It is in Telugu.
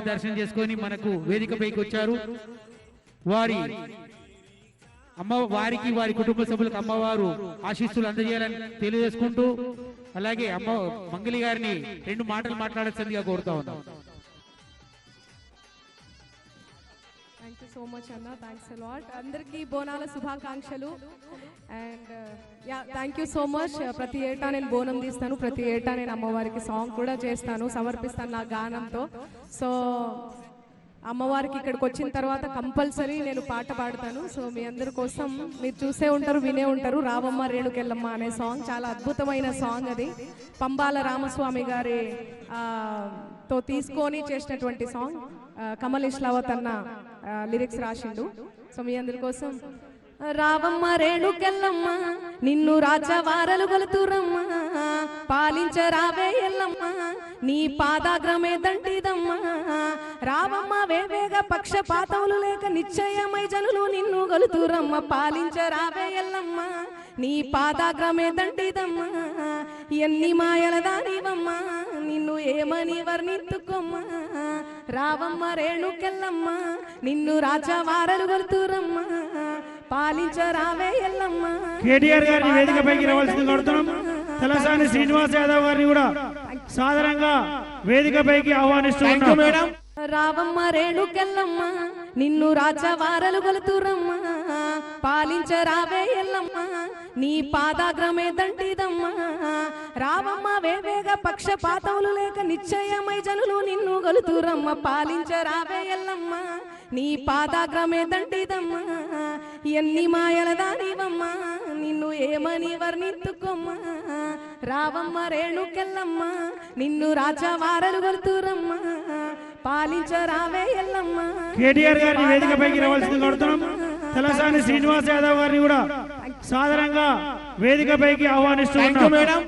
దర్శనం చేసుకొని మనకు వేదికపైకి వచ్చారు. వారికి వారి కుటుంబ సభ్యులకు అమ్మవారు ఆశీస్సులు అందజేయాలని తెలియజేసుకుంటూ, అలాగే మంగళి గారిని 2 మాటలు మాట్లాడాల్సిందిగా కోరుతా ఉన్నాం. థ్యాంక్ యూ సో మచ్ అన్న, థ్యాంక్స్ అ లాట్. అందరికీ బోనాల శుభాకాంక్షలు. And thank you so much. ప్రతి ఏటా నేను బోనం తీస్తాను, ప్రతి ఏటా నేను అమ్మవారికి సాంగ్ కూడా చేస్తాను, సమర్పిస్తాను నా గానంతో. సో అమ్మవారికి ఇక్కడికి వచ్చిన తర్వాత కంపల్సరీ నేను పాట పాడతాను. సో మీ అందరి కోసం మీరు చూసే ఉంటారు, వినే ఉంటారు, రావమ్మ రేణుకెళ్ళమ్మ అనే సాంగ్. చాలా అద్భుతమైన సాంగ్ అది. పంబాల రామస్వామి గారి తో తీసుకొని చేసినటువంటి సాంగ్. కమల్ ఇష్లావత్ అన్న లిరిక్స్ రాసిండు. సో మీ అందరి కోసం రావమ్మ రేణుకెళ్ళమ్మ నిన్ను రాజవారలు గొలుతురమ్మ, పాలించరావే ఎల్లమ్మ నీ పాదాగ్రమే దంటిదమ్మ. రావమ్మ వేవేగ పక్షపాతములు లేక నిశ్చయమై జనులు నిన్ను గొలుతురమ్మ, పాలించరావే ఎల్లమ్మ నీ పాదాగ్రమే దంటిదమ్మ. ఎన్ని మాయల దానివమ్మ నిన్ను ఏమని వర్ణించుకోమ్మ. రావమ్మ రేణుకెళ్ళమ్మ నిన్ను రాజవారలు గొలుతురమ్మ, పాలించరావే ఎల్లమ్మ. కేటీఆర్ గారిని వేదికపైకి రావాల్సింది కోరుతున్నాం. తలసాని శ్రీనివాస్ యాదవ్ గారిని కూడా సాధారణంగా వేదికపైకి ఆహ్వానిస్తున్నాం. మేడం రావమ్మ రేణుకెళ్ళమ్మ నిన్ను రాజవారలు గొలుతురమ్మ, పాలించరావే ఎల్లమ్మ నీ పాదాగ్రమే దంటిదమ్మ. రావమ్మ వేవేగ పక్షపాతములు లేక నిశ్చయమై జనులు నిన్ను గొలుతురమ్మ, పాలించరావే ఎల్లమ్మ నీ పాదాగ్రమే దంటిదమ్మ. ఎన్ని మాయల దానివమ్మ నిన్ను ఏమని వర్ణించుకోమ్మ. రావమ్మ రేణుకెళ్ళమ్మ నిన్ను రాజవారలు గొలుతురమ్మ, పాలించరావే ఎల్లమ్మ. కేటీఆర్ గారిని వేదికపైకి రావాల్సింది కోరుతున్నాం. తలసాని శ్రీనివాస్ యాదవ్ గారిని కూడా సాధారణంగా వేదికపైకి ఆహ్వానిస్తున్నాం. మేడం